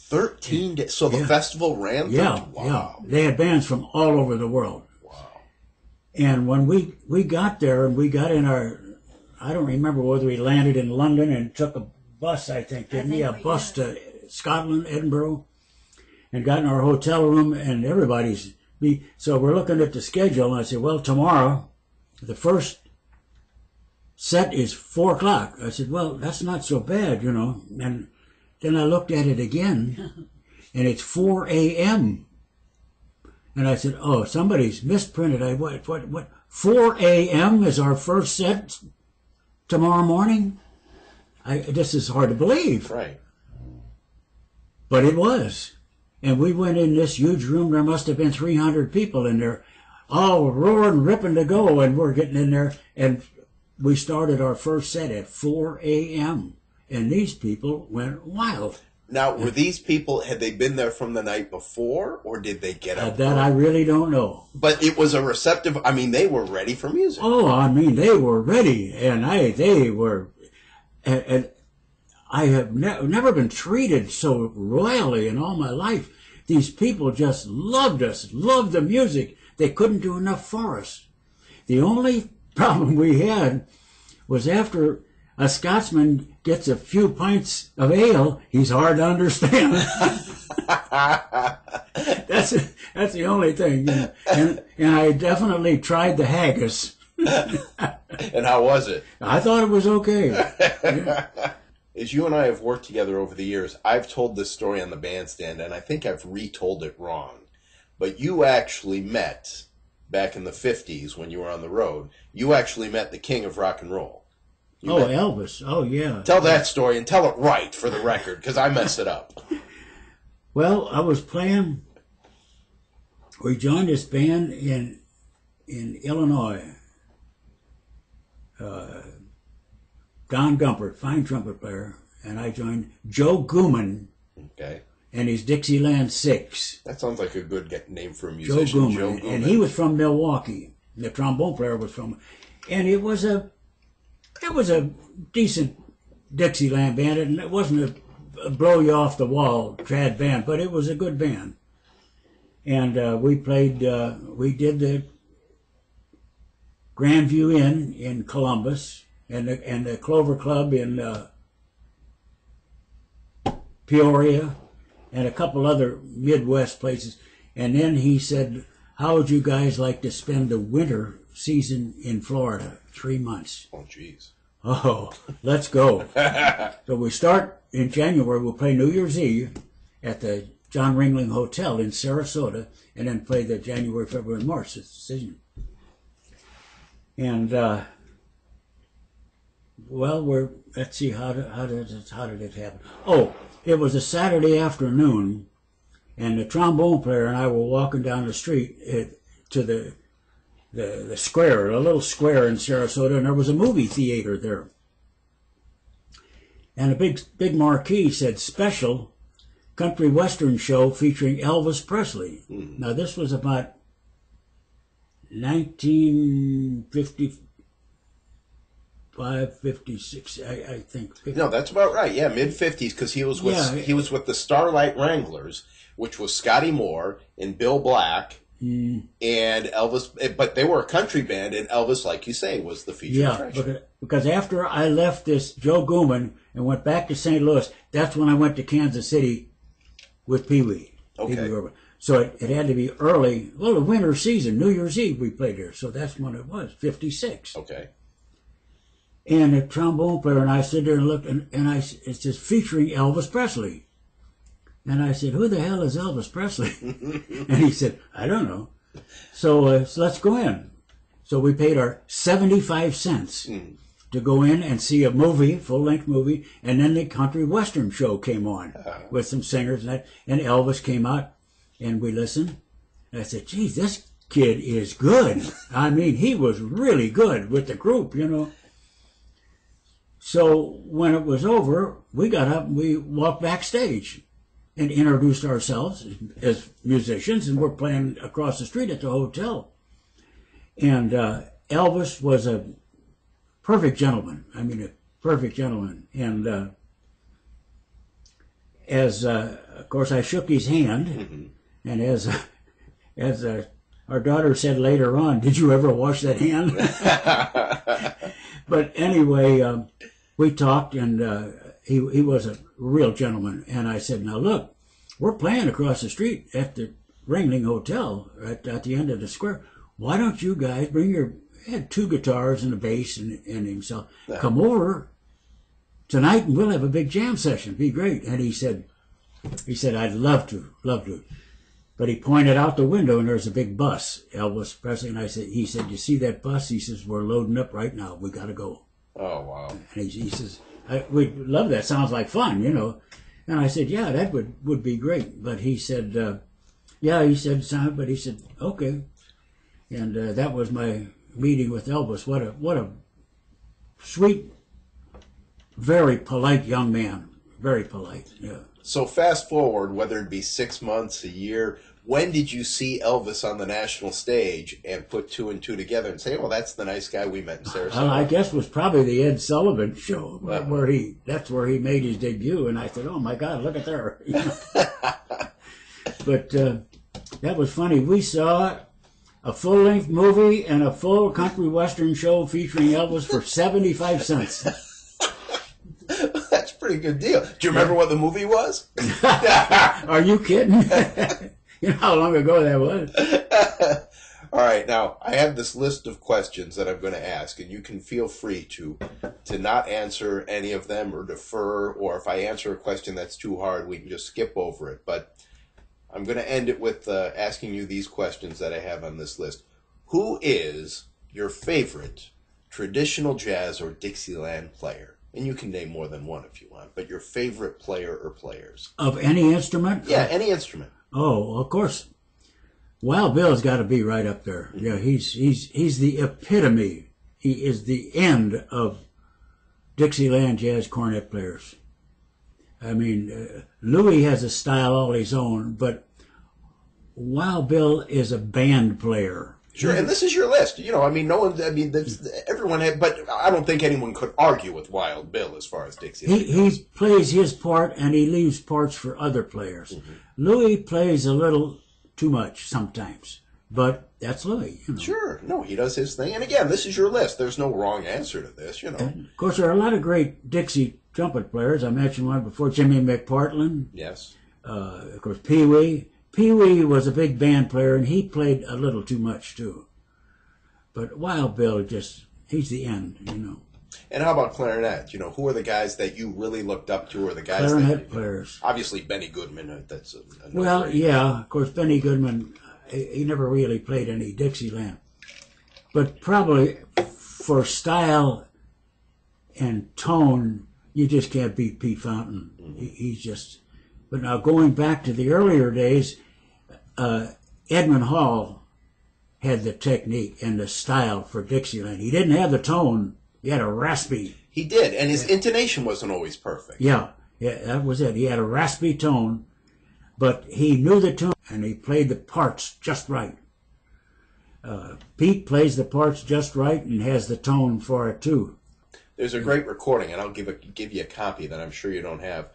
[SPEAKER 3] 13 days. So the festival ran?
[SPEAKER 2] Yeah,
[SPEAKER 3] wow.
[SPEAKER 2] They had bands from all over the world.
[SPEAKER 3] Wow.
[SPEAKER 2] And when we got there, and we got in our, I don't remember whether we landed in London and took a bus, I think, didn't we? A bus to Scotland, Edinburgh, and got in our hotel room, and everybody's... So we're looking at the schedule, and I said, well, tomorrow, the first set is 4 o'clock. I said, well, that's not so bad, you know. And then I looked at it again, and it's 4 a.m. And I said, oh, somebody's misprinted. What? 4 a.m. is our first set tomorrow morning? This is hard to believe.
[SPEAKER 3] Right.
[SPEAKER 2] But it was. And we went in this huge room. There must have been 300 people in there, all roaring, ripping to go. And we're getting in there. And we started our first set at 4 a.m. And these people went wild.
[SPEAKER 3] Now, were these people, had they been there from the night before, or did they get up?
[SPEAKER 2] That I really don't know.
[SPEAKER 3] But it was a receptive, I mean, they were ready for music.
[SPEAKER 2] Oh, I mean, they were ready. And they were... And I have never been treated so royally in all my life. These people just loved us, loved the music. They couldn't do enough for us. The only problem we had was after a Scotsman gets a few pints of ale, he's hard to understand. That's the only thing. You know. And I definitely tried the haggis.
[SPEAKER 3] And how was it?
[SPEAKER 2] I thought it was okay. Yeah.
[SPEAKER 3] As you and I have worked together over the years, I've told this story on the bandstand, and I think I've retold it wrong. But you actually met, back in the 50s when you were on the road, you actually met the king of rock and roll.
[SPEAKER 2] Elvis. Oh, yeah.
[SPEAKER 3] Tell that story, and tell it right for the record, because I messed it up.
[SPEAKER 2] Well, I was playing. We joined this band in Illinois. Don Gumpert, fine trumpet player, and I joined Joe Gooman.
[SPEAKER 3] Okay.
[SPEAKER 2] And his Dixieland Six.
[SPEAKER 3] That sounds like a good name for a musician.
[SPEAKER 2] Joe Gooman. And he was from Milwaukee. The trombone player was from, and it was a decent Dixieland band, and it wasn't a blow you off the wall trad band, but it was a good band. And we played. We did the Grandview Inn in Columbus. And the Clover Club in Peoria, and a couple other Midwest places. And then he said, how would you guys like to spend the winter season in Florida? 3 months.
[SPEAKER 3] Oh, jeez.
[SPEAKER 2] Oh, let's go. So we start in January. We'll play New Year's Eve at the John Ringling Hotel in Sarasota, and then play the January, February, and March season. And... well, let's see, how did it happen? Oh, it was a Saturday afternoon, and the trombone player and I were walking down the street to the square, a little square in Sarasota, and there was a movie theater there. And a big marquee said, special country western show featuring Elvis Presley. Now, this was about 1955, 56, I think. 50.
[SPEAKER 3] No, that's about right. Yeah, mid-50s, because he was with the Starlight Wranglers, which was Scotty Moore and Bill Black and Elvis. But they were a country band, and Elvis, like you say, was the featured attraction.
[SPEAKER 2] Yeah, because after I left this Joe Gooman and went back to St. Louis, that's when I went to Kansas City with Pee Wee.
[SPEAKER 3] Okay.
[SPEAKER 2] So it had to be early. Well, the winter season, New Year's Eve, we played there. So that's when it was, 56.
[SPEAKER 3] Okay.
[SPEAKER 2] And the trombone player and I stood there and looked, and it says, featuring Elvis Presley. And I said, who the hell is Elvis Presley? And he said, I don't know. So let's go in. So we paid our 75 cents to go in and see a movie, full-length movie, and then the country western show came on with some singers and that, and Elvis came out, and we listened. And I said, geez, this kid is good. I mean, he was really good with the group, you know. So when it was over, we got up and we walked backstage and introduced ourselves as musicians, and we're playing across the street at the hotel. And Elvis was a perfect gentleman. I mean, a perfect gentleman. And as of course I shook his hand, and as our daughter said later on, "Did you ever wash that hand?" But anyway, we talked, and he was a real gentleman. And I said, "Now look, we're playing across the street at the Ringling Hotel at the end of the square. Why don't you guys bring your..." He had 2 guitars and a bass and himself. "Come over tonight and we'll have a big jam session. Be great." And he said, "I'd love to. But he pointed out the window, and there's a big bus, Elvis Presley. And he said, "You see that bus?" He says, "We're loading up right now. We got to go."
[SPEAKER 3] Oh, wow.
[SPEAKER 2] And he says, "We'd love that. Sounds like fun, you know." And I said, "Yeah, that would be great." But he said, "Yeah," he said, "son," but he said, "Okay." And that was my meeting with Elvis. What a sweet, very polite young man. Very polite, yeah.
[SPEAKER 3] So fast forward, whether it be 6 months, a year, when did you see Elvis on the national stage and put 2 and 2 together and say, "Well, that's the nice guy we met in Sarasota"?
[SPEAKER 2] Well, I guess it was probably the Ed Sullivan show that's where he made his debut, and I said, "Oh my God, look at there!" But that was funny. We saw a full-length movie and a full country western show featuring Elvis for 75 cents.
[SPEAKER 3] That's a pretty good deal. Do you remember what the movie was?
[SPEAKER 2] Are you kidding? You know how long ago that was?
[SPEAKER 3] All right, now I have this list of questions that I'm going to ask, and you can feel free to not answer any of them or defer, or if I answer a question that's too hard, we can just skip over it. But I'm going to end it with asking you these questions that I have on this list. Who is your favorite traditional jazz or Dixieland player? And you can name more than one if you want, but your favorite player or players.
[SPEAKER 2] Of any instrument?
[SPEAKER 3] Yeah, any instrument.
[SPEAKER 2] Oh, of course. Wild Bill's got to be right up there. Yeah, he's the epitome. He is the end of Dixieland jazz cornet players. I mean, Louis has a style all his own, but Wild Bill is a band player.
[SPEAKER 3] Sure, and this is your list. You know, I mean, no one. I mean, everyone had, but I don't think anyone could argue with Wild Bill as far as Dixieland goes.
[SPEAKER 2] He plays his part, and he leaves parts for other players. Mm-hmm. Louis plays a little too much sometimes, but that's Louis. You know.
[SPEAKER 3] Sure, no, he does his thing. And again, this is your list. There's no wrong answer to this. You know,
[SPEAKER 2] and of course, there are a lot of great Dixie trumpet players. I mentioned one before, Jimmy McPartland.
[SPEAKER 3] Yes.
[SPEAKER 2] Of course, Pee Wee. Pee Wee was a big band player, and he played a little too much, too. But Wild Bill, he's the end, you know.
[SPEAKER 3] And how about clarinet? You know, who are the guys that you really looked up to, or the guys
[SPEAKER 2] clarinet players?
[SPEAKER 3] Obviously, Benny Goodman. That's a
[SPEAKER 2] well, yeah, of course, Benny Goodman. He never really played any Dixieland, but probably for style and tone, you just can't beat Pete Fountain. Mm-hmm. He's just. But now going back to the earlier days, Edmund Hall had the technique and the style for Dixieland. He didn't have the tone. He had a raspy.
[SPEAKER 3] He did, and his intonation wasn't always perfect.
[SPEAKER 2] Yeah, that was it. He had a raspy tone, but he knew the tune, and he played the parts just right. Pete plays the parts just right and has the tone for it, too.
[SPEAKER 3] There's a great recording, and I'll give you a copy that I'm sure you don't have.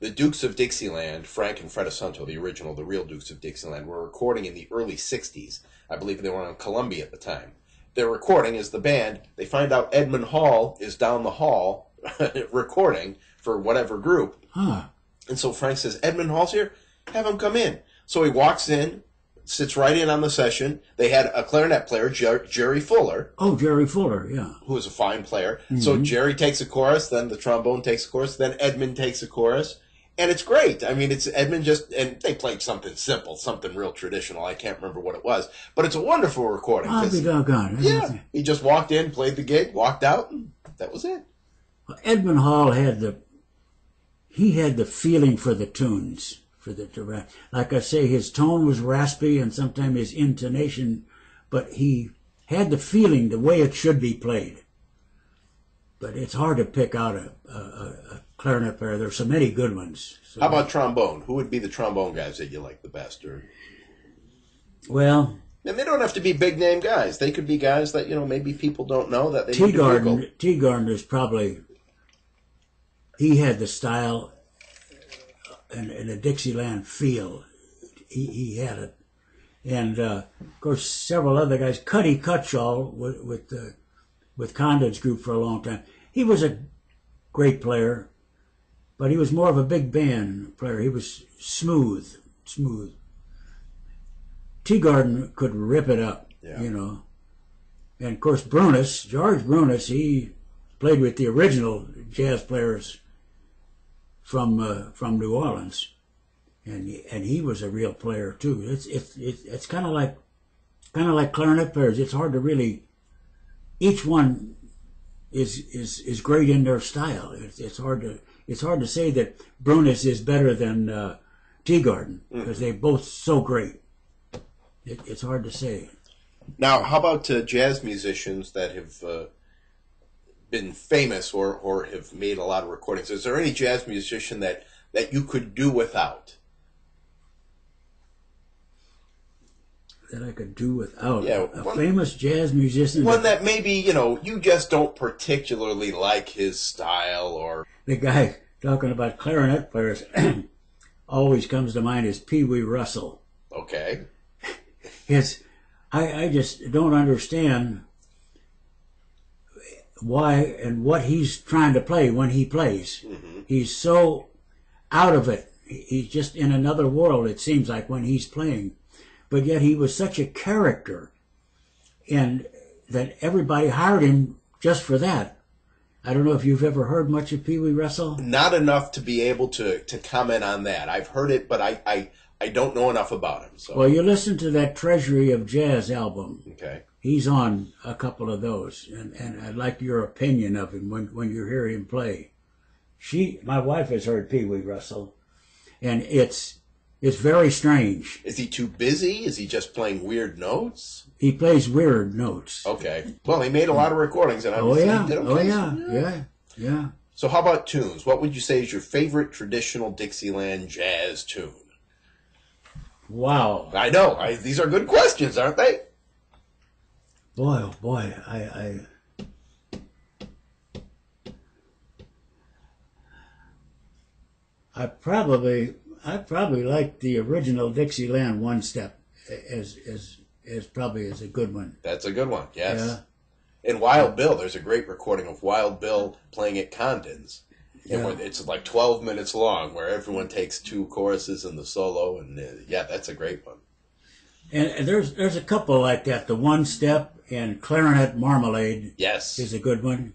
[SPEAKER 3] The Dukes of Dixieland, Frank and Fred Asunto, the real Dukes of Dixieland, were recording in the early 60s. I believe they were on Columbia at the time. They're recording as the band. They find out Edmund Hall is down the hall recording for whatever group.
[SPEAKER 2] Huh.
[SPEAKER 3] And so Frank says, "Edmund Hall's here? Have him come in." So he walks in, sits right in on the session. They had a clarinet player, Jerry Fuller.
[SPEAKER 2] Oh, Jerry Fuller, yeah.
[SPEAKER 3] Who was a fine player. Mm-hmm. So Jerry takes a chorus, then the trombone takes a chorus, then Edmund takes a chorus. And it's great. I mean, it's Edmund and they played something simple, something real traditional. I can't remember what it was. But it's a wonderful recording.
[SPEAKER 2] I'll be doggone.
[SPEAKER 3] Yeah. He just walked in, played the gig, walked out, and that was it.
[SPEAKER 2] Well, Edmund Hall had the feeling for the tunes. Like I say, his tone was raspy and sometimes his intonation, but he had the feeling the way it should be played. But it's hard to pick out a clarinet player. There's so many good ones. So.
[SPEAKER 3] How about trombone? Who would be the trombone guys that you like the best?
[SPEAKER 2] Well,
[SPEAKER 3] and they don't have to be big name guys. They could be guys that maybe people don't know that they
[SPEAKER 2] Teagarden is probably. He had the style and a Dixieland feel. He had it. And, of course, several other guys. Cuddy Cutshall with Condon's group for a long time. He was a great player, but he was more of a big band player. He was smooth. Teagarden could rip it up, you know. And, of course, George Brunis, he played with the original jazz players from New Orleans. And he was a real player too. It's kind of like clarinet players. It's hard to really. Each one is great in their style. It's hard to say that Brunis is better than Teagarden because they're both so great. It's hard to say.
[SPEAKER 3] Now, how about jazz musicians that have been famous or have made a lot of recordings? Is there any jazz musician that you could do without?
[SPEAKER 2] That I could do without.
[SPEAKER 3] Yeah,
[SPEAKER 2] a famous jazz musician.
[SPEAKER 3] One that maybe, you just don't particularly like his style or...
[SPEAKER 2] The guy talking about clarinet players always comes to mind is Pee Wee Russell.
[SPEAKER 3] Okay.
[SPEAKER 2] I just don't understand why and what he's trying to play when he plays. Mm-hmm. He's so out of it. He's just in another world, it seems like, when he's playing. But yet he was such a character, and that everybody hired him just for that. I don't know if you've ever heard much of Pee Wee Russell.
[SPEAKER 3] Not enough to be able to comment on that. I've heard it, but I don't know enough about him. So.
[SPEAKER 2] Well, you listen to that Treasury of Jazz album.
[SPEAKER 3] Okay.
[SPEAKER 2] He's on a couple of those, and I'd like your opinion of him when you hear him play. My wife has heard Pee Wee Russell, and it's very strange.
[SPEAKER 3] Is he too busy? Is he just playing weird notes?
[SPEAKER 2] He plays weird notes.
[SPEAKER 3] Okay. Well, he made a lot of recordings, and obviously he did them.
[SPEAKER 2] Yeah.
[SPEAKER 3] So how about tunes? What would you say is your favorite traditional Dixieland jazz tune?
[SPEAKER 2] Wow.
[SPEAKER 3] I know. These are good questions, aren't they?
[SPEAKER 2] Boy, oh boy. I probably like the original Dixieland One Step as probably as a good one.
[SPEAKER 3] That's a good one, yes.
[SPEAKER 2] Yeah.
[SPEAKER 3] In Wild Bill, there's a great recording of Wild Bill playing at Condon's. And it's like 12 minutes long, where everyone takes two choruses and the solo, and that's a great one.
[SPEAKER 2] And there's a couple like that. The One Step and Clarinet Marmalade is a good one.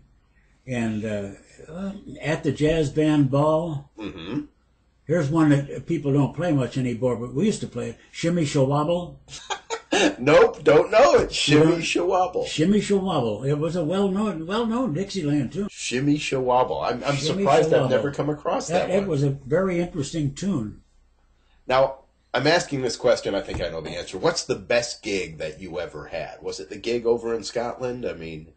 [SPEAKER 2] And At the Jazz Band Ball. Mm-hmm. Here's one that people don't play much anymore, but we used to play it. Shimmy Shawabble.
[SPEAKER 3] Nope, don't know it. Shimmy Shawabble.
[SPEAKER 2] Shimmy Shawabble. It was a well-known Dixieland tune.
[SPEAKER 3] Shimmy Shawabble. I'm surprised I've never come across that one.
[SPEAKER 2] It was a very interesting tune.
[SPEAKER 3] Now, I'm asking this question, I think I know the answer. What's the best gig that you ever had? Was it the gig over in Scotland? I mean...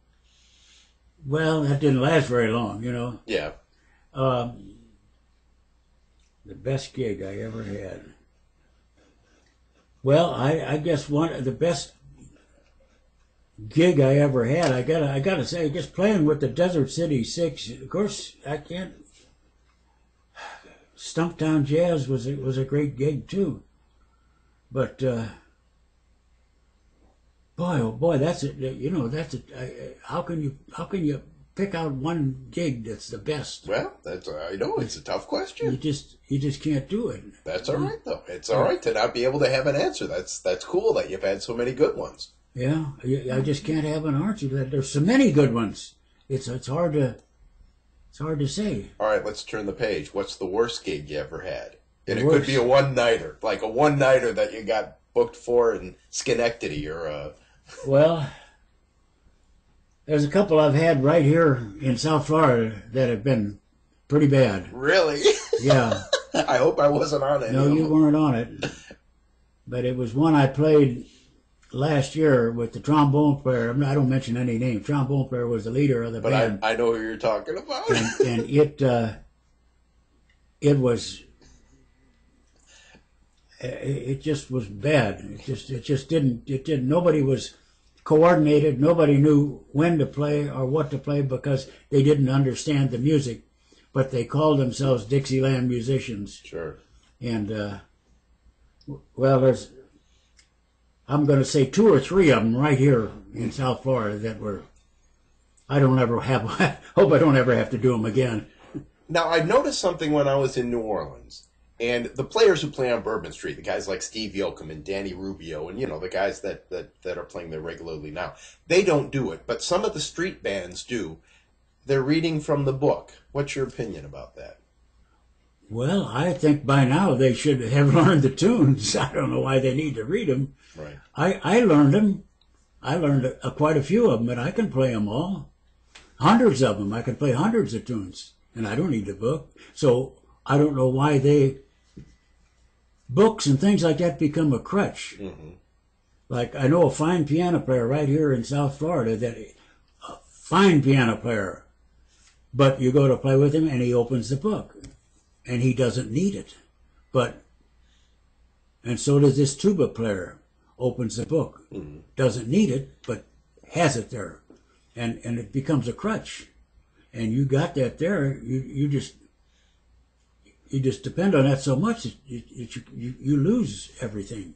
[SPEAKER 2] Well, that didn't last very long,
[SPEAKER 3] Yeah.
[SPEAKER 2] The best gig I ever had. Well, I guess one of the best gig I ever had, I gotta say, just playing with the Desert City Six. Of course, I can't. Stumptown Jazz was a great gig too, but boy, oh boy, that's it. How can you pick out one gig that's the best?
[SPEAKER 3] Well, I know it's a tough question.
[SPEAKER 2] You just can't do it.
[SPEAKER 3] That's all right though. It's all right to not be able to have an answer. That's cool that you've had so many good ones.
[SPEAKER 2] Yeah, I just can't have an answer. There's so many good ones. It's hard to say.
[SPEAKER 3] All right, let's turn the page. What's the worst gig you ever had? And it could be a one-nighter, like a one-nighter that you got booked for in Schenectady or.
[SPEAKER 2] Well, there's a couple I've had right here in South Florida that have been pretty bad.
[SPEAKER 3] Really?
[SPEAKER 2] Yeah.
[SPEAKER 3] I hope I wasn't on it.
[SPEAKER 2] No, you weren't on it. But it was one I played last year with the trombone player. I don't mention any name. Trombone player was the leader of the band.
[SPEAKER 3] But I know who you're talking about.
[SPEAKER 2] And it just was bad. It just didn't. Nobody was coordinated. Nobody knew when to play or what to play because they didn't understand the music. But they called themselves Dixieland musicians.
[SPEAKER 3] Sure.
[SPEAKER 2] And well, I'm going to say 2 or 3 of them right here in South Florida that were. I don't ever have. Hope I don't ever have to do them again.
[SPEAKER 3] Now, I noticed something when I was in New Orleans, and the players who play on Bourbon Street, the guys like Steve Yoakum and Danny Rubio, and the guys that are playing there regularly now, they don't do it, but some of the street bands do. They're reading from the book. What's your opinion about that?
[SPEAKER 2] Well, I think by now they should have learned the tunes. I don't know why they need to read them.
[SPEAKER 3] Right.
[SPEAKER 2] I learned them. I learned quite a few of them, and I can play them all. Hundreds of them. I can play hundreds of tunes, and I don't need a book. So I don't know why books and things like that become a crutch. Mm-hmm. Like I know a fine piano player right here in South Florida a fine piano player, but you go to play with him and he opens the book, and he doesn't need it, and so does this tuba player. Opens the book, doesn't need it, but has it there, and it becomes a crutch, and you got that there. You just depend on that so much that you lose everything.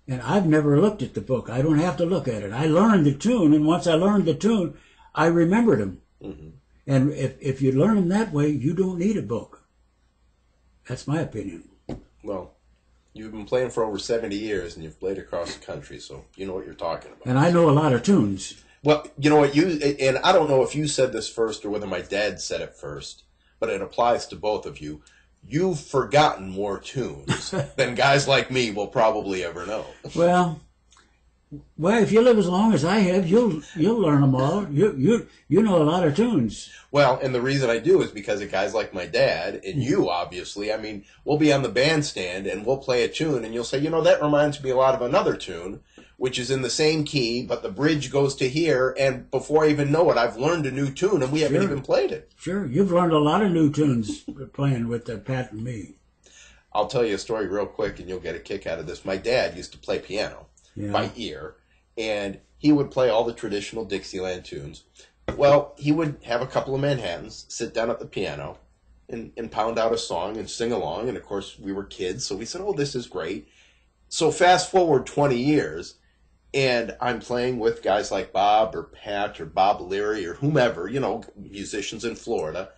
[SPEAKER 2] And I've never looked at the book. I don't have to look at it. I learned the tune, and once I learned the tune, I remembered them. Mm-hmm. And if you learn them that way, you don't need a book. That's my opinion.
[SPEAKER 3] Well, you've been playing for over 70 years, and you've played across the country, so you know what you're talking about.
[SPEAKER 2] And I know a lot of tunes.
[SPEAKER 3] Well, you know what, and I don't know if you said this first or whether my dad said it first, but it applies to both of you. You've forgotten more tunes than guys like me will probably ever know.
[SPEAKER 2] Well, if you live as long as I have, you'll learn them all. You know a lot of tunes.
[SPEAKER 3] Well, and the reason I do is because of guys like my dad and you, obviously. I mean, we'll be on the bandstand and we'll play a tune, and you'll say, that reminds me a lot of another tune, which is in the same key, but the bridge goes to here, and before I even know it, I've learned a new tune, and we haven't even played it.
[SPEAKER 2] Sure, you've learned a lot of new tunes playing with Pat and me.
[SPEAKER 3] I'll tell you a story real quick, and you'll get a kick out of this. My dad used to play piano by ear, and he would play all the traditional Dixieland tunes. Well, he would have a couple of Manhattans, sit down at the piano, and pound out a song and sing along, and of course we were kids, so we said, this is great. So fast forward 20 years, and I'm playing with guys like Bob or Pat or Bob Leary or whomever, musicians in Florida,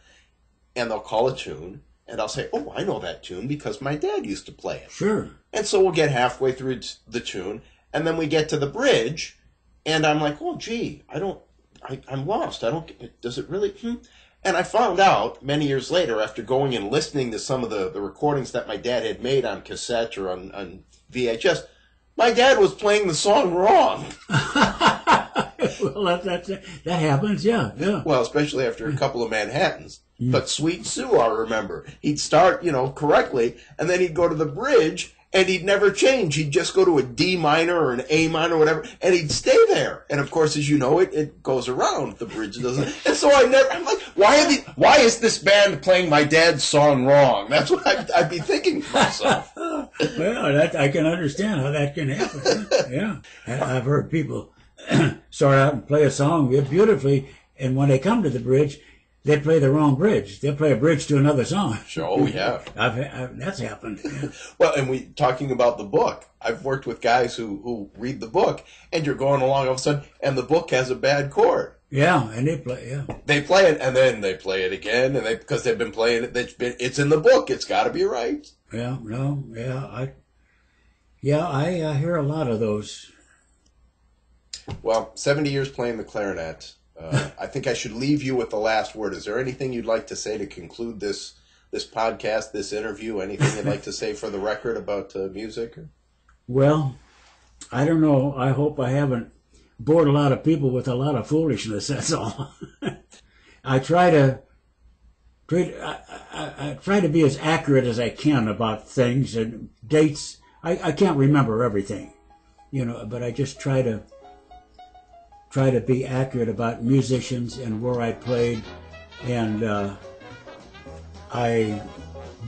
[SPEAKER 3] and they'll call a tune, and I'll say, I know that tune because my dad used to play it.
[SPEAKER 2] Sure. And
[SPEAKER 3] so we'll get halfway through the tune, and then we get to the bridge, and I'm like, I'm lost. Does it really? And I found out many years later, after going and listening to some of the recordings that my dad had made on cassette or on VHS, my dad was playing the song wrong.
[SPEAKER 2] Well, that happens, yeah.
[SPEAKER 3] Well, especially after a couple of Manhattans. But Sweet Sue, I remember. He'd start, correctly, and then he'd go to the bridge, and he'd never change. He'd just go to a D minor or an A minor or whatever, and he'd stay there. And of course, as you know, it goes around. The bridge doesn't. And so I'm like, why is this band playing my dad's song wrong? That's what I'd be thinking to myself.
[SPEAKER 2] Well, I can understand how that can happen. Yeah. I've heard people start out and play a song beautifully, and when they come to the bridge, they play the wrong bridge. They'll play a bridge to another song.
[SPEAKER 3] Sure, yeah.
[SPEAKER 2] That's happened. Yeah.
[SPEAKER 3] Well, and talking about the book, I've worked with guys who read the book, and you're going along all of a sudden, and the book has a bad chord.
[SPEAKER 2] Yeah, and they play. Yeah,
[SPEAKER 3] they play it, and then they play it again, and because they've been playing it. It's in the book. It's got to be right.
[SPEAKER 2] Yeah. No. Yeah. I hear a lot of those.
[SPEAKER 3] Well, 70 years playing the clarinet. I think I should leave you with the last word. Is there anything you'd like to say to conclude this podcast, this interview? Anything you'd like to say for the record about music?
[SPEAKER 2] Well, I don't know. I hope I haven't bored a lot of people with a lot of foolishness. That's all. I try to be as accurate as I can about things and dates. I can't remember everything, but I just try to be accurate about musicians and where I played, and I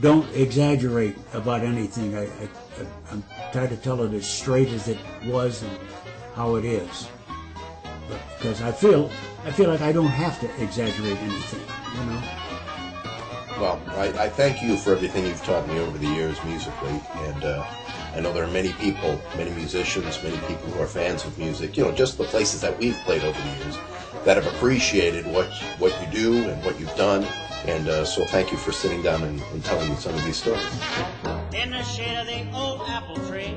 [SPEAKER 2] don't exaggerate about anything. I'm trying to tell it as straight as it was and how it is, because I feel like I don't have to exaggerate anything,
[SPEAKER 3] Well, I thank you for everything you've taught me over the years musically, and I know there are many people, many musicians, many people who are fans of music, you know, just the places that we've played over the years, that have appreciated what you do and what you've done, and so thank you for sitting down and telling me some of these stories.
[SPEAKER 6] In the shade of the old apple tree,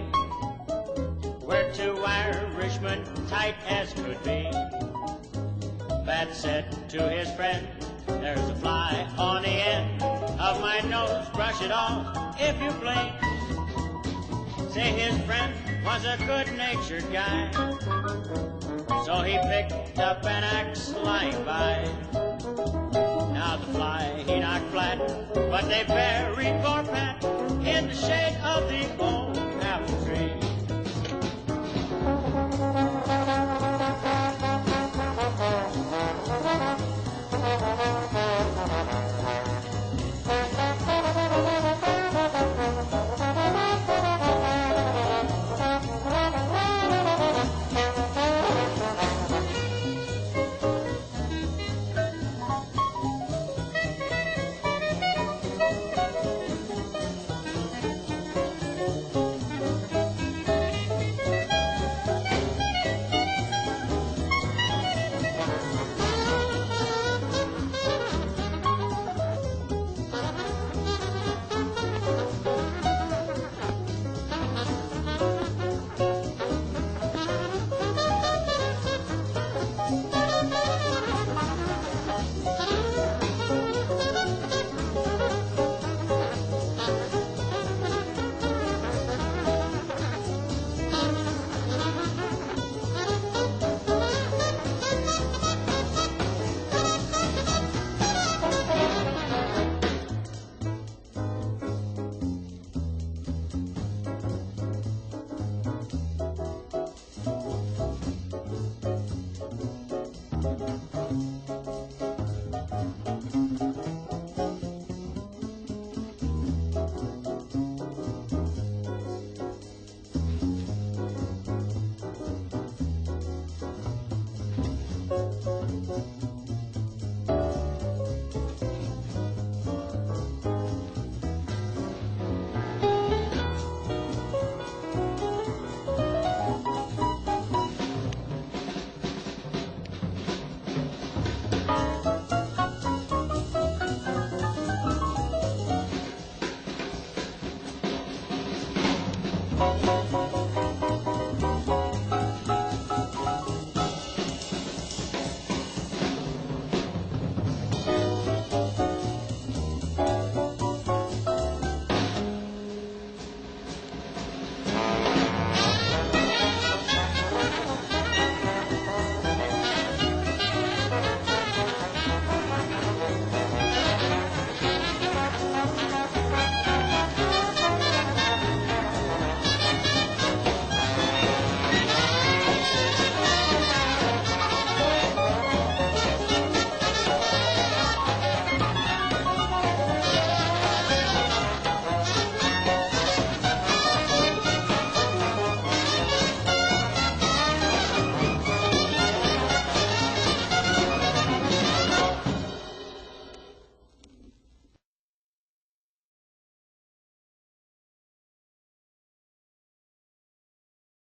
[SPEAKER 6] where two Irishmen tight as could be, Pat said to his friend, "There's a fly on the end of my nose, brush it off if you please." Say his friend was a good-natured guy, so he picked up an axe lying by. Now the fly he knocked flat, but they buried poor Pat in the shade of the old